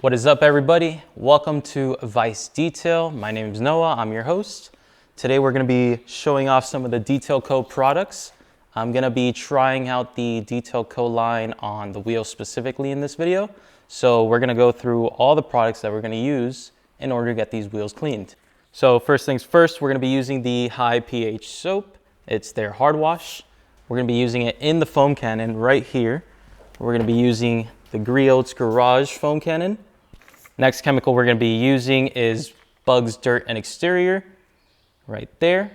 What is up, everybody? Welcome to Vice Detail. My name is Noah. I'm your host. Today we're going to be showing off some of the Detail Co products. I'm going to be trying out the Detail Co line on the wheel specifically in this video. So we're going to go through all the products that we're going to use in order to get these wheels cleaned. So first things first, we're going to be using the high pH soap. It's their hard wash. We're going to be using it in the foam cannon right here. We're going to be using the Guardz foam cannon. Next chemical we're going to be using is Bugs, Dirt, and Exterior, right there.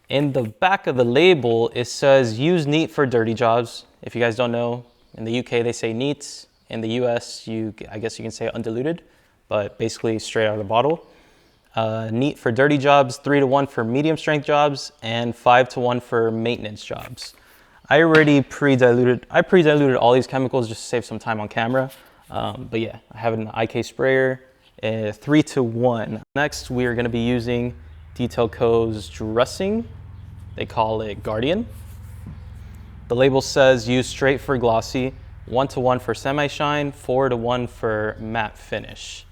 In the back of the label, it says use neat for dirty jobs. If you guys don't know, in the UK they say neat. In the US, I guess you can say undiluted, but basically straight out of the bottle. Neat for dirty jobs, 3-to-1 for medium strength jobs, and 5-to-1 for maintenance jobs. I pre-diluted all these chemicals just to save some time on camera. But yeah, I have an IK sprayer, 3-to-1. Next, we are going to be using Detail Co's dressing. They call it Guardian. The label says use straight for glossy, 1-to-1 for semi-shine, 4-to-1 for matte finish.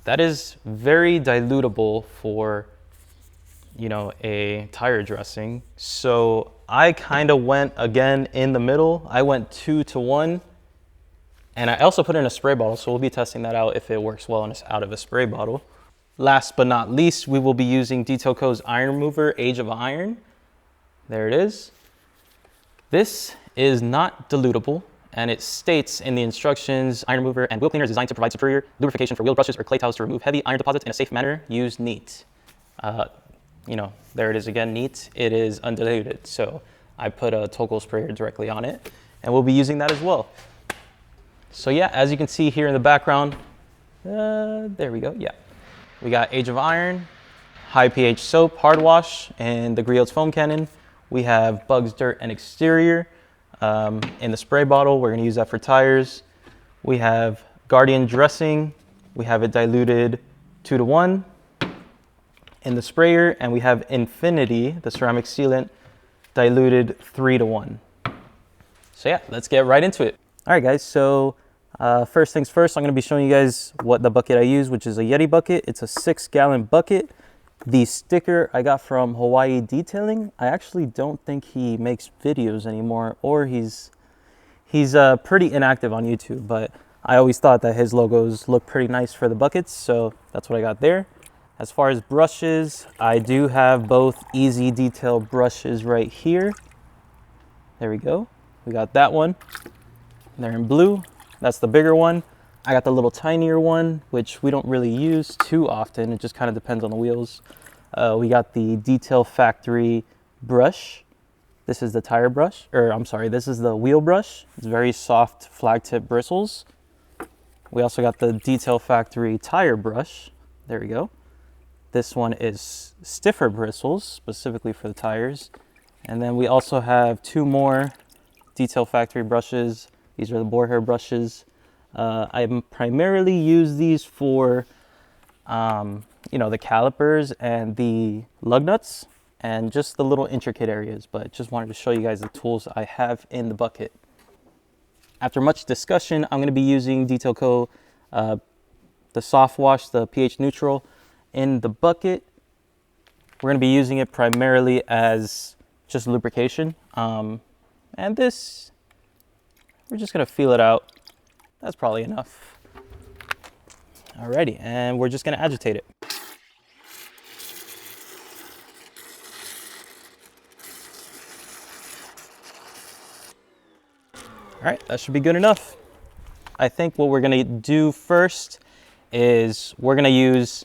That is very dilutable for, a tire dressing. So I kind of went again in the middle. I went 2-to-1. And I also put in a spray bottle, so we'll be testing that out if it works well and it's out of a spray bottle. Last but not least, we will be using Detail Co's iron remover, Age of Iron. There it is. This is not dilutable, and it states in the instructions, iron remover and wheel cleaner is designed to provide superior lubrication for wheel brushes or clay tiles to remove heavy iron deposits in a safe manner. Use neat. There it is again, neat. It is undiluted, so I put a Total sprayer directly on it, and we'll be using that as well. So yeah, as you can see here in the background, there we go, yeah. We got Age of Iron, high pH soap, hard wash, and the Guardz foam cannon. We have Bugs, Dirt, and Exterior in the spray bottle. We're gonna use that for tires. We have Guardian dressing. We have it diluted 2-to-1 in the sprayer, and we have Infinity, the ceramic sealant, diluted 3-to-1. So yeah, let's get right into it. All right, guys, so first things first, I'm going to be showing you guys what the bucket I use, which is a Yeti bucket. It's a 6-gallon bucket. The sticker I got from Hawaii Detailing. I actually don't think he makes videos anymore, or he's pretty inactive on YouTube, but I always thought that his logos look pretty nice for the buckets, so that's what I got there. As far as brushes, I do have both Easy Detail brushes right here. There we go. We got that one. They're in blue. That's the bigger one. I got the little tinier one, which we don't really use too often. It just kind of depends on the wheels. We got the Detail Factory brush. This is the tire brush, this is the wheel brush. It's very soft flag tip bristles. We also got the Detail Factory tire brush. There we go. This one is stiffer bristles, specifically for the tires. And then we also have 2 more Detail Factory brushes. These are the boar hair brushes. I primarily use these for, the calipers and the lug nuts and just the little intricate areas, but just wanted to show you guys the tools I have in the bucket. After much discussion, I'm going to be using Detail Co. The soft wash, the pH neutral in the bucket. We're going to be using it primarily as just lubrication. And this, we're just gonna feel it out. That's probably enough. Alrighty, and we're just gonna agitate it. All right, that should be good enough. I think what we're gonna do first is we're gonna use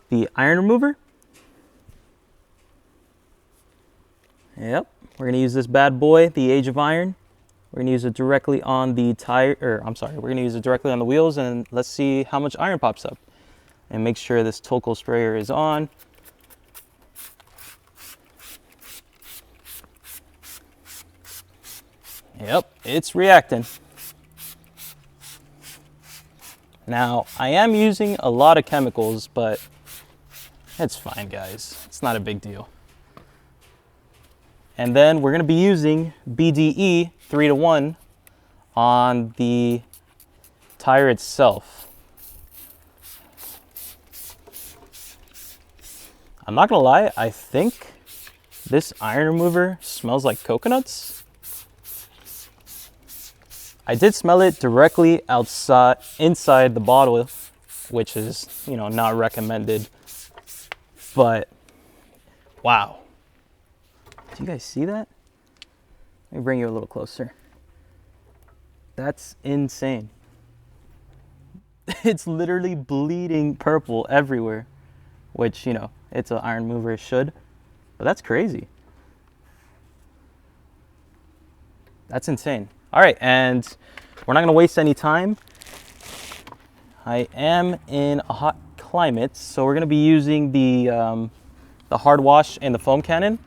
the iron remover. Yep. We're gonna use this bad boy, the Age of Iron. We're gonna use it directly on the we're gonna use it directly on the wheels, and let's see how much iron pops up. And make sure this Total sprayer is on. Yep, it's reacting. Now, I am using a lot of chemicals, but it's fine, guys. It's not a big deal. And then we're going to be using B.D.E 3-to-1 on the tire itself. I'm not gonna lie, I think this iron remover smells like coconuts. I did smell it directly inside the bottle, which is, not recommended. But wow. Do you guys see that? Let me bring you a little closer. That's insane. It's literally bleeding purple everywhere, which, it's an iron mover, it should, but that's crazy. That's insane. All right, and we're not gonna waste any time. I am in a hot climate, so we're gonna be using the hard wash and the foam cannon,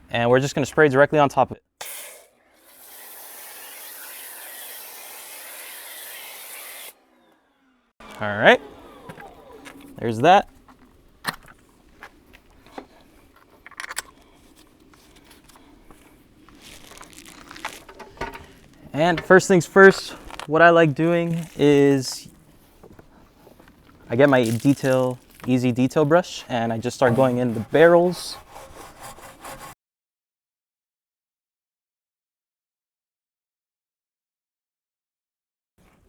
and we're just gonna spray directly on top of it. All right, there's that. And first things first, what I like doing is I get my easy detail brush and I just start going in the barrels.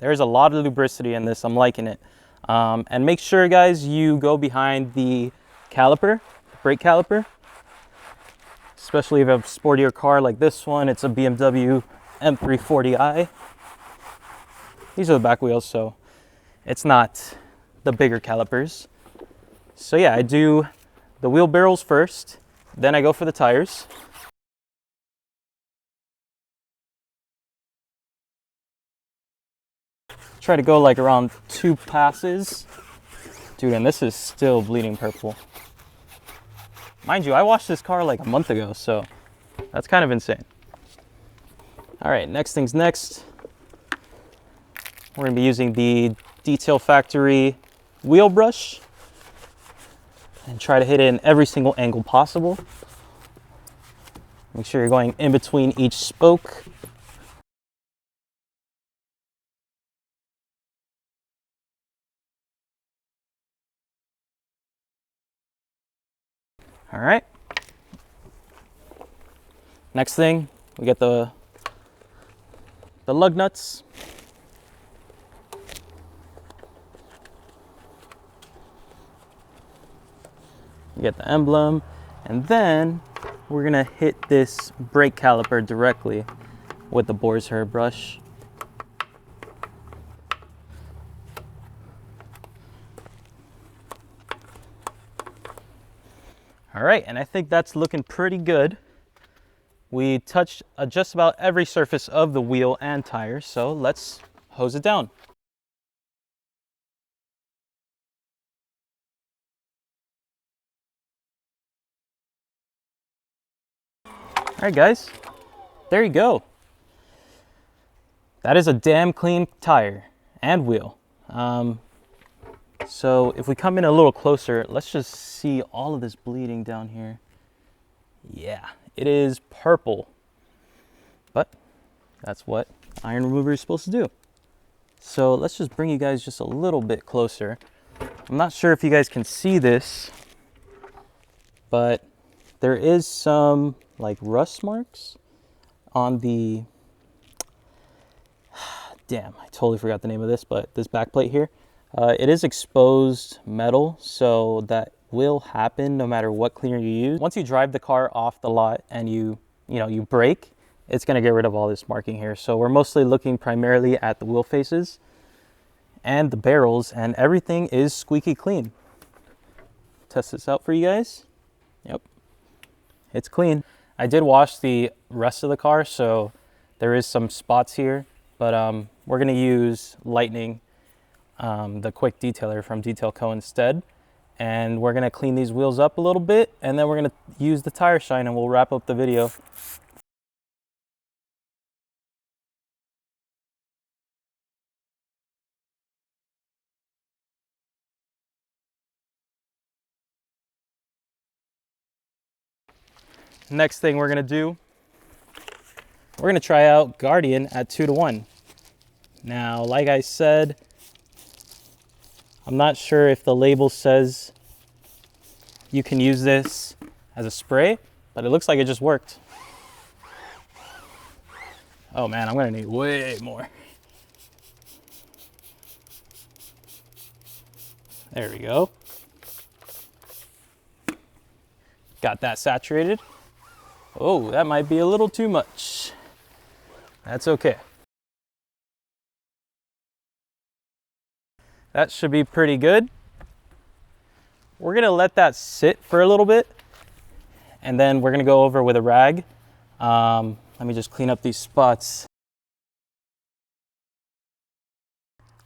There's a lot of lubricity in this, I'm liking it. And make sure, guys, you go behind the caliper, brake caliper. Especially if you have a sportier car like this one, it's a BMW M340i. These are the back wheels, so it's not the bigger calipers. So yeah, I do the wheel barrels first, then I go for the tires. Try to go like around 2 passes. Dude, and this is still bleeding purple. Mind you, I washed this car like a month ago, so that's kind of insane. All right, next thing's next. We're gonna be using the Detail Factory wheel brush and try to hit it in every single angle possible. Make sure you're going in between each spoke. All right. Next thing, we get the lug nuts. You get the emblem, and then we're gonna hit this brake caliper directly with the Boars hair brush. All right, and I think that's looking pretty good. We touched just about every surface of the wheel and tires, so let's hose it down. All right, guys, there you go. That is a damn clean tire and wheel. So if we come in a little closer, let's just see all of this bleeding down here. Yeah, it is purple, but that's what iron remover is supposed to do. So let's just bring you guys just a little bit closer. I'm not sure if you guys can see this, but there is some like rust marks on the, damn, I totally forgot the name of this, but this back plate here. It is exposed metal, so that will happen no matter what cleaner you use. Once you drive the car off the lot and you brake, it's gonna get rid of all this marking here. So we're mostly looking primarily at the wheel faces and the barrels, and everything is squeaky clean. Test this out for you guys. Yep, it's clean. I did wash the rest of the car, so there is some spots here, but we're gonna use Lightning, the quick detailer from Detail Co instead, and we're gonna clean these wheels up a little bit, and then we're gonna use the tire shine and we'll wrap up the video. Next thing we're gonna do, we're gonna try out Guardian at 2-to-1. Now, like I said, I'm not sure if the label says you can use this as a spray, but it looks like it just worked. Oh man, I'm gonna need way more. There we go. Got that saturated. Oh, that might be a little too much. That's okay. That should be pretty good. We're gonna let that sit for a little bit, and then we're gonna go over with a rag. Let me just clean up these spots.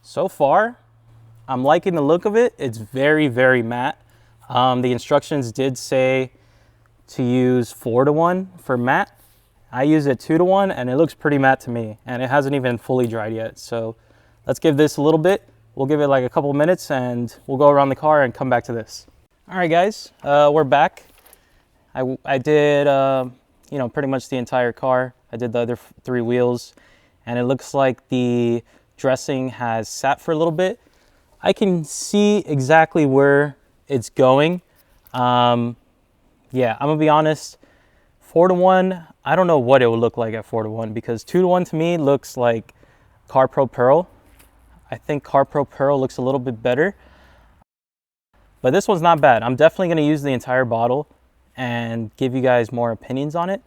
So far, I'm liking the look of it. It's very, very matte. The instructions did say to use 4:1 for matte. I use it 2:1 and it looks pretty matte to me, and it hasn't even fully dried yet. So let's give this a little bit. We'll give it like a couple minutes and we'll go around the car and come back to this. All right guys, we're back. I did you know, pretty much the entire car. I did the other 3 wheels, and it looks like the dressing has sat for a little bit. I can see exactly where it's going. Yeah, I'm gonna be honest, 4:1, I don't know what it would look like at 4:1, because 2:1 to me looks like CarPro Pearl. I think CarPro Pearl looks a little bit better, but this one's not bad. I'm definitely gonna use the entire bottle and give you guys more opinions on it.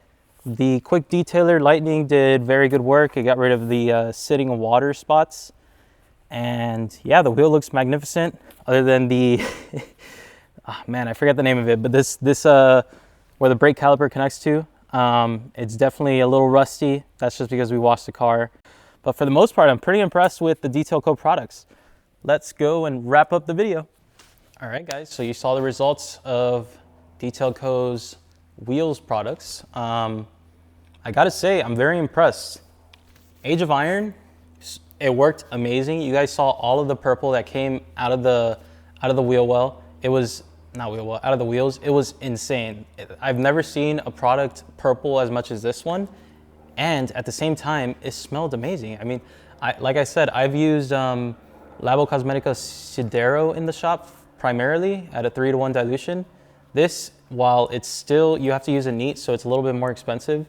The quick detailer lightning did very good work. It got rid of the sitting water spots, and yeah, the wheel looks magnificent, other than the oh, man, I forget the name of it, but this where the brake caliper connects to, it's definitely a little rusty. That's just because we washed the car. But for the most part, I'm pretty impressed with the Detail Co products. Let's go and wrap up the video. All right, guys, so you saw the results of Detail Co's wheels products. I gotta say, I'm very impressed. Age of Iron, it worked amazing. You guys saw all of the purple that came out of the wheel well. It was not wheel well, out of the wheels. It was insane. I've never seen a product purple as much as this one, and at the same time, it smelled amazing. I mean, like I said, I've used Labo Cosmetica Sidero in the shop primarily at a 3:1 dilution. This, while it's still, you have to use it neat, so it's a little bit more expensive.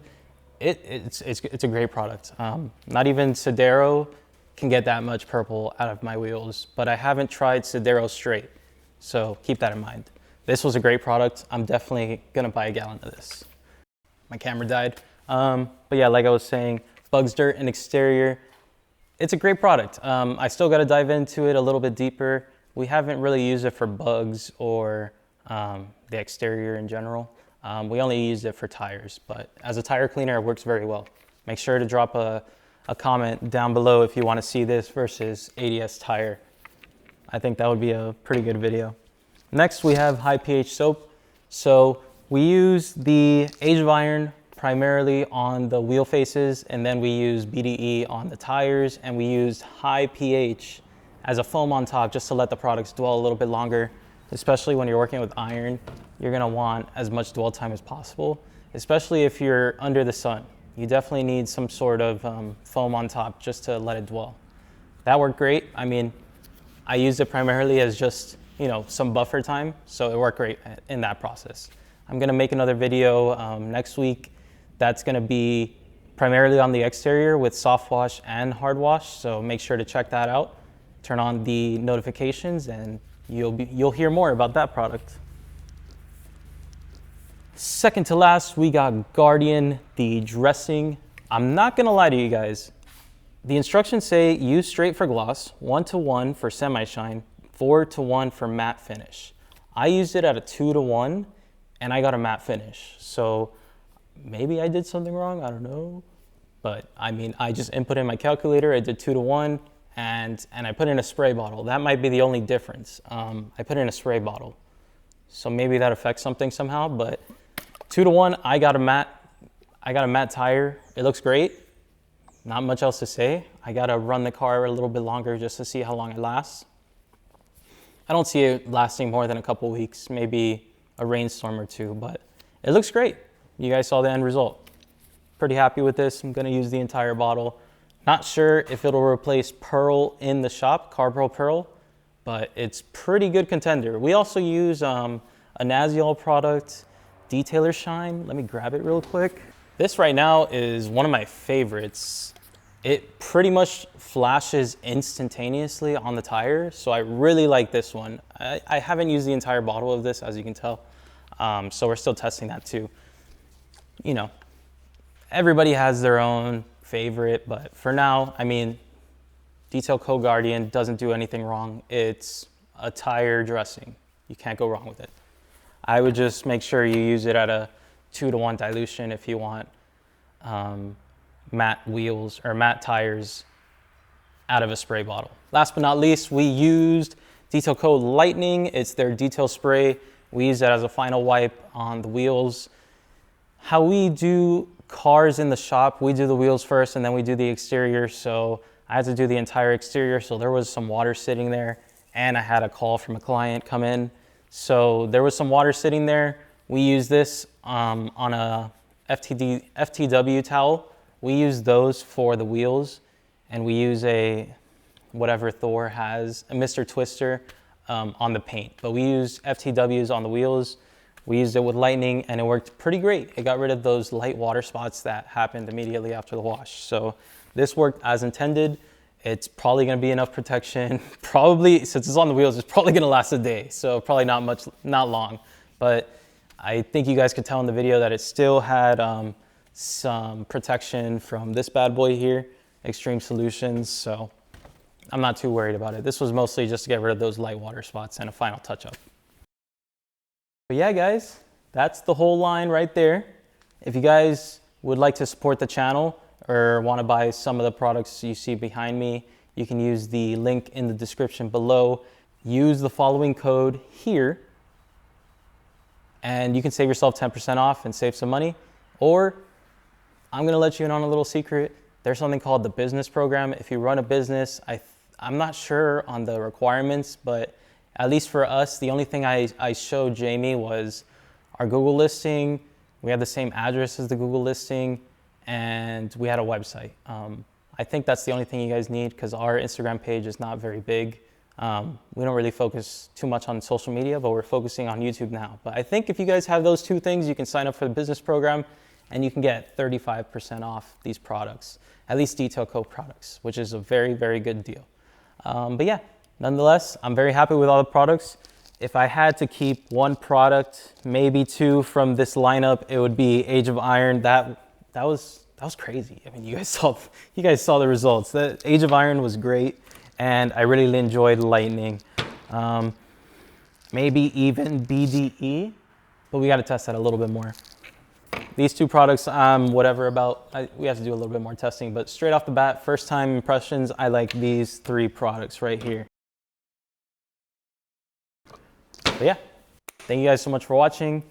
It's a great product. Not even Sidero can get that much purple out of my wheels, but I haven't tried Sidero straight, so keep that in mind. This was a great product. I'm definitely gonna buy a gallon of this. My camera died. But yeah, like I was saying, Bugs Dirt and Exterior, it's a great product. I still gotta dive into it a little bit deeper. We haven't really used it for bugs or the exterior in general. We only used it for tires, but as a tire cleaner, it works very well. Make sure to drop a comment down below if you want to see this versus ADS tire. I think that would be a pretty good video. Next, we have high pH soap. So we use the Age of Iron primarily on the wheel faces, and then we use B.D.E on the tires, and we used high pH as a foam on top just to let the products dwell a little bit longer. Especially when you're working with iron, you're gonna want as much dwell time as possible, especially if you're under the sun. You definitely need some sort of foam on top just to let it dwell. That worked great. I mean, I used it primarily as just, you know, some buffer time, so it worked great in that process. I'm gonna make another video next week that's gonna be primarily on the exterior with soft wash and hard wash, so make sure to check that out. Turn on the notifications and you'll hear more about that product. Second to last, we got Guardian, the dressing. I'm not gonna lie to you guys. The instructions say use straight for gloss, 1:1 for semi-shine, 4:1 for matte finish. I used it at a 2:1 and I got a matte finish. So maybe I did something wrong, I don't know. But I mean, I just input in my calculator, I did 2:1, and I put in a spray bottle. That might be the only difference. I put in a spray bottle. So maybe that affects something somehow, but 2:1, I got a matte tire. It looks great. Not much else to say. I gotta run the car a little bit longer just to see how long it lasts. I don't see it lasting more than a couple weeks, maybe a rainstorm or two, but it looks great. You guys saw the end result. Pretty happy with this. I'm gonna use the entire bottle. Not sure if it'll replace Pearl in the shop, CarPro Pearl, but it's pretty good contender. We also use a a Naziol product, Detailer Shine. Let me grab it real quick. This right now is one of my favorites. It pretty much flashes instantaneously on the tire, so I really like this one. I haven't used the entire bottle of this, as you can tell, so we're still testing that too. You know, everybody has their own favorite, but for now, I mean, Detail Co Guardian doesn't do anything wrong. It's a tire dressing. You can't go wrong with it. I would just make sure you use it at a 2-to-1 dilution if you want matte wheels or matte tires out of a spray bottle. Last but not least, we used Detail Co Lightning. It's their detail spray. We use that as a final wipe on the wheels. How we do cars in the shop, we do the wheels first and then we do the exterior. So I had to do the entire exterior, so there was some water sitting there, and I had a call from a client come in. So there was some water sitting there. We use this on a FTW towel. We use those for the wheels, and we use whatever Thor has, a Mr. Twister on the paint. But we used FTWs on the wheels. We used it with Lightning, and it worked pretty great. It got rid of those light water spots that happened immediately after the wash. So this worked as intended. It's probably gonna be enough protection. Probably, since it's on the wheels, it's probably gonna last a day. So probably not long. But I think you guys could tell in the video that it still had some protection from this bad boy here, Extreme Solutions. So I'm not too worried about it. This was mostly just to get rid of those light water spots and a final touch up. But yeah, guys, that's the whole line right there. If you guys would like to support the channel or want to buy some of the products you see behind me, you can use the link in the description below. Use the following code here, and you can save yourself 10% off and save some money. Or I'm going to let you in on a little secret. There's something called the business program. If you run a business, I'm not sure on the requirements, but at least for us, the only thing I showed Jamie was our Google listing. We had the same address as the Google listing, and we had a website. I think that's the only thing you guys need, because our Instagram page is not very big. We don't really focus too much on social media, but we're focusing on YouTube now. But I think if you guys have those two things, you can sign up for the business program, and you can get 35% off these products, at least Detail Co products, which is a very, very good deal. But yeah, nonetheless, I'm very happy with all the products. If I had to keep one product, maybe two from this lineup, it would be Age of Iron. That was crazy. I mean, you guys saw the results. The Age of Iron was great, and I really enjoyed Lightning. Maybe even B.D.E, but we got to test that a little bit more. These two products, whatever about. We have to do a little bit more testing, but straight off the bat, first time impressions, I like these three products right here. But yeah, thank you guys so much for watching.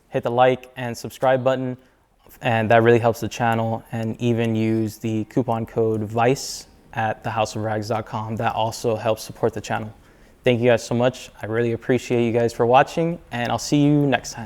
Hit the like and subscribe button, and that really helps the channel. And even use the coupon code VICE at thehouseofrags.com. That also helps support the channel. Thank you guys so much. I really appreciate you guys for watching, and I'll see you next time.